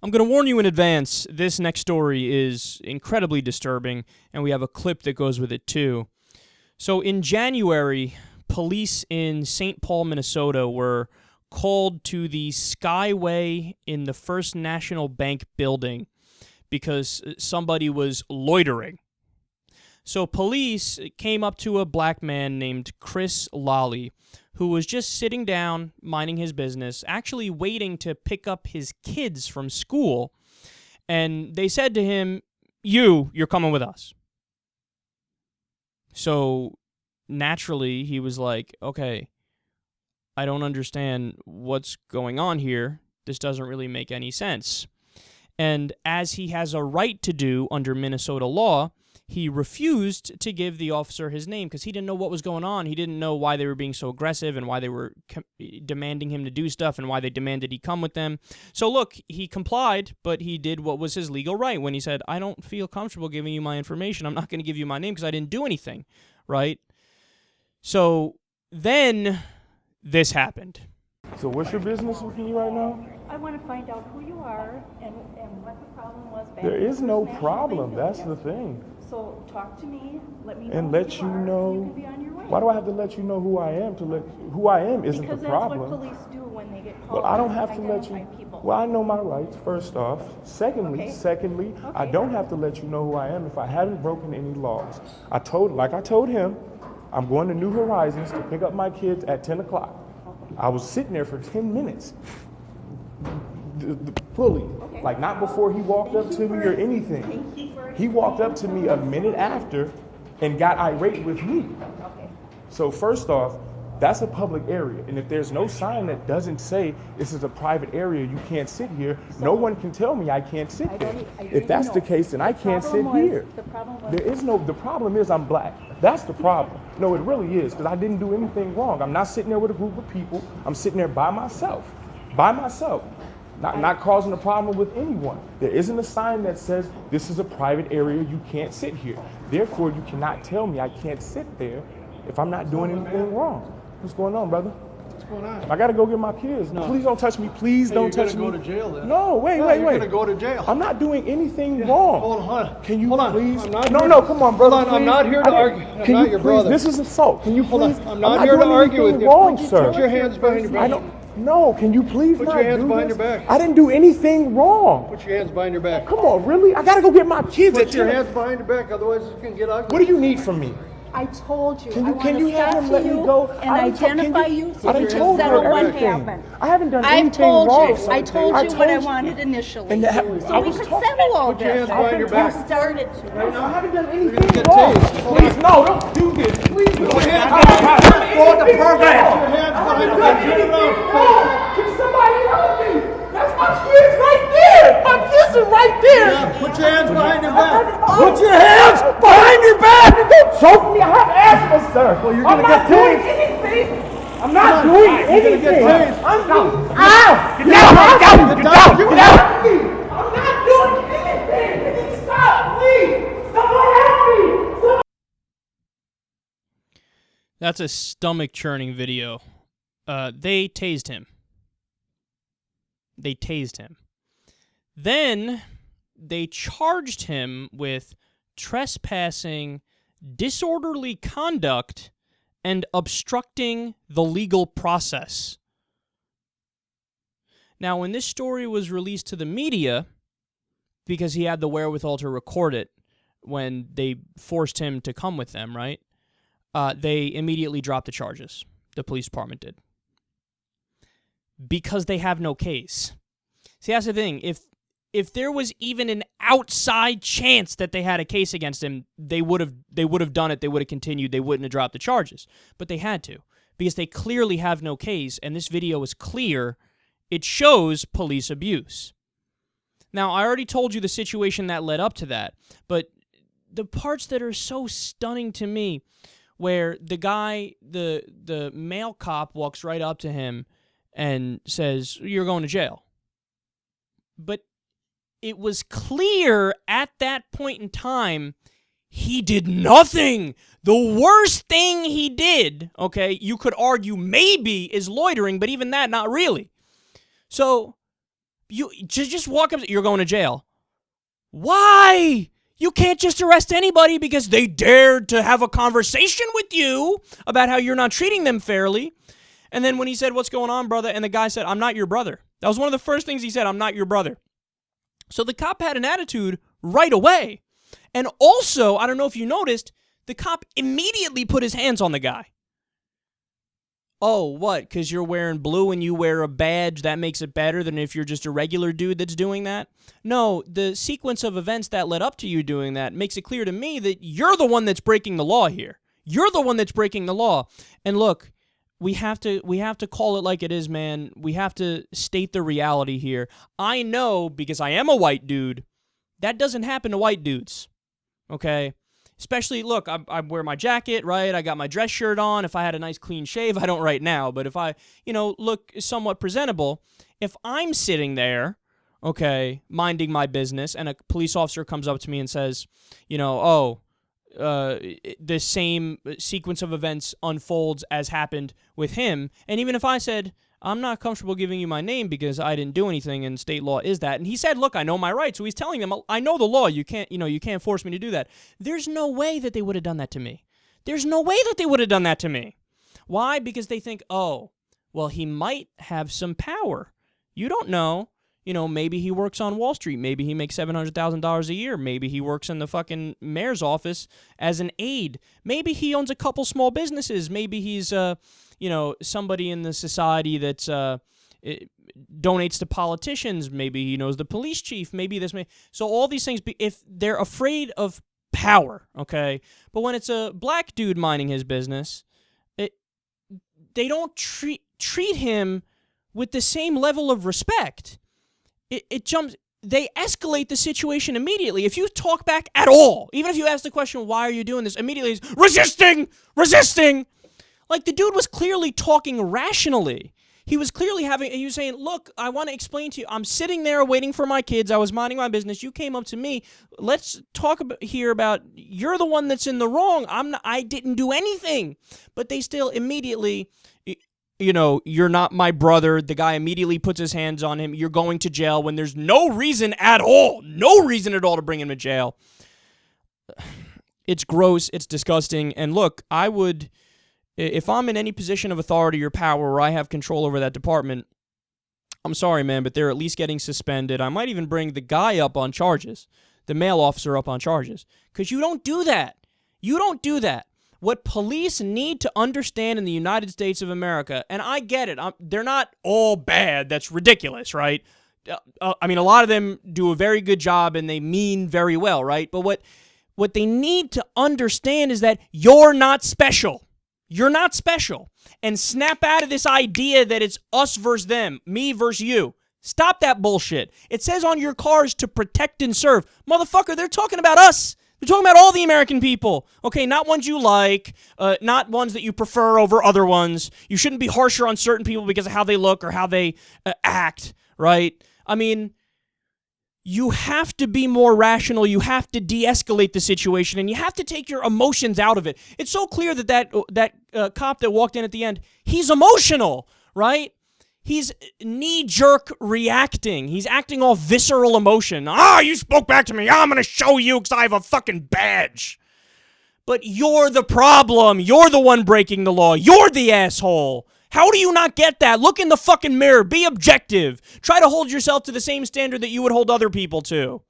I'm going to warn you in advance, this next story is incredibly disturbing, and we have a clip that goes with it too. So in January, police in St. Paul, Minnesota were called to the Skyway in the First National Bank building because somebody was loitering. So police came up to a black man named Chris Lally, who was just sitting down, minding his business, actually waiting to pick up his kids from school, and they said to him, you're coming with us. So naturally, he was like, okay, I don't understand what's going on here. This doesn't really make any sense. And as he has a right to do under Minnesota law, he refused to give the officer his name because he didn't know what was going on. He didn't know why they were being so aggressive and why they were demanding him to do stuff and why they demanded he come with them. So look, he complied, but he did what was his legal right when he said, I don't feel comfortable giving you my information. I'm not going to give you my name because I didn't do anything, right? So then this happened. So what's your business with me right now? I want to find out who you are and what the problem was back There is in no First problem. National That's Bank. the thing. So talk to me, let me know And who let you are, and know. you can be on your way. Why do I have to let you know who I am? Who I am isn't because the that's problem. what police do when they get called. Well, I don't have to let you. identify people. Well, I know my rights. First off, secondly, I don't have to let you know who I am if I haven't broken any laws. I told him, I'm going to New Horizons to pick up my kids at 10 o'clock. I was sitting there for 10 minutes. Fully. Like not before he walked up to me or anything. He walked up to me a minute after and got irate with me. So first off, that's a public area. And if there's no sign that doesn't say this is a private area, you can't sit here, no one can tell me I can't sit there. If that's the case, then I can't sit here. The problem is I'm black. That's the problem. No, it really is, because I didn't do anything wrong. I'm not sitting there with a group of people. I'm sitting there by myself. Not causing a problem with anyone. There isn't a sign that says this is a private area, you can't sit here. Therefore, you cannot tell me I can't sit there if I'm not doing anything wrong. What's going on, brother? What's going on? I gotta go get my kids. No. Please don't touch me. Please don't touch me. You're gonna go to jail then. No, wait. You're gonna go to jail. I'm not doing anything wrong. Hold on. Can you Hold on. please? I'm not No, come on, brother. Hold on. I'm not here to argue. I'm not your brother. This is assault. Can you please? I'm not here to argue with you. Wrong, sir. Put your hands behind your back. No, can you please Put not your hands do behind this? your back. I didn't do anything wrong. Put your hands behind your back. Come on, really? I gotta go get my kids. Put your hands behind your back, otherwise it's gonna get ugly. What do you need from me? I told you. Can you have him let me go? And identify you so I you done can told settle her what everything. happened. I haven't done I've anything told wrong. you. I told you what I wanted initially. And so we could settle all Put your hands this. behind your back. You started to. I haven't done anything get wrong. tased. Please, no, don't do this. Please, Put your hands behind the program. Put your hands behind your back. Turn around. Can somebody help me? That's my kids right there. My kids are right there. Yeah, put your hands behind your back. Put your hands behind your back. Don't choke me. I have asthma, sir. Well, you're gonna get tased. I'm not doing anything. You're gonna get tased. I'm doing. Ow! Get down! Get down! Get down! I'm not doing anything. Can you stop, please? Someone help me! That's a stomach-churning video. They tased him. Then they charged him with trespassing, disorderly conduct, and obstructing the legal process. Now, when this story was released to the media, because he had the wherewithal to record it when they forced him to come with them, right? They immediately dropped the charges. The police department did. Because they have no case. See, that's the thing. If there was even an outside chance that they had a case against him, they would have done it. They would have continued. They wouldn't have dropped the charges. But they had to, because they clearly have no case, and this video is clear. It shows police abuse. Now, I already told you the situation that led up to that, but the parts that are so stunning to me, where the guy, the male cop walks right up to him and says, "You're going to jail." But it was clear at that point in time he did nothing. The worst thing he did, okay, you could argue maybe is loitering, but even that, not really. So You just walk up, you're going to jail. Why? You can't just arrest anybody because they dared to have a conversation with you about how you're not treating them fairly. And then when he said, what's going on, brother? And the guy said, I'm not your brother. That was one of the first things he said, I'm not your brother. So the cop had an attitude right away. And also, I don't know if you noticed, the cop immediately put his hands on the guy. Oh, what? Because you're wearing blue and you wear a badge, that makes it better than if you're just a regular dude that's doing that? No, the sequence of events that led up to you doing that makes it clear to me that you're the one that's breaking the law here. You're the one that's breaking the law. And look, we have to call it like it is, man. We have to state the reality here. I know, because I am a white dude, that doesn't happen to white dudes. Okay? Especially, look, I wear my jacket, right? I got my dress shirt on. If I had a nice clean shave, I don't right now, but if I, look somewhat presentable, if I'm sitting there, okay, minding my business, and a police officer comes up to me and says, the same sequence of events unfolds as happened with him, and even if I said, I'm not comfortable giving you my name because I didn't do anything and state law is that. And he said, look, I know my rights. So he's telling them, I know the law. You can't force me to do that. There's no way that they would have done that to me. There's no way that they would have done that to me. Why? Because they think, oh, well, he might have some power. You don't know. Maybe he works on Wall Street. Maybe he makes $700,000 a year. Maybe he works in the fucking mayor's office as an aide. Maybe he owns a couple small businesses. Maybe he's somebody in the society that's donates to politicians. Maybe he knows the police chief. Maybe this may. So all these things, if they're afraid of power, okay? But when it's a black dude minding his business, they don't treat him with the same level of respect. It jumps. They escalate the situation immediately. If you talk back at all, even if you ask the question, why are you doing this? Immediately he's resisting. Like, the dude was clearly talking rationally. He was clearly he was saying, look, I want to explain to you. I'm sitting there waiting for my kids. I was minding my business. You came up to me. Let's talk about you're the one that's in the wrong. I didn't do anything. But they still immediately, you're not my brother. The guy immediately puts his hands on him. You're going to jail when there's no reason at all to bring him to jail. It's gross. It's disgusting. And look, if I'm in any position of authority or power where I have control over that department, I'm sorry, man, but they're at least getting suspended. I might even bring the guy up on charges, the male officer up on charges, because you don't do that. You don't do that. What police need to understand in the United States of America, and I get it, they're not all bad. That's ridiculous, right? A lot of them do a very good job and they mean very well, right? But what they need to understand is that you're not special. You're not special. And snap out of this idea that it's us versus them, me versus you. Stop that bullshit. It says on your cars to protect and serve. Motherfucker, they're talking about us. They're talking about all the American people. Okay, not ones you like, not ones that you prefer over other ones. You shouldn't be harsher on certain people because of how they look or how they act, right? You have to be more rational. You have to de-escalate the situation, and you have to take your emotions out of it. It's so clear that cop that walked in at the end, he's emotional, right? He's knee-jerk reacting. He's acting all visceral emotion. You spoke back to me. I'm going to show you because I have a fucking badge. But you're the problem. You're the one breaking the law. You're the asshole. How do you not get that? Look in the fucking mirror. Be objective. Try to hold yourself to the same standard that you would hold other people to.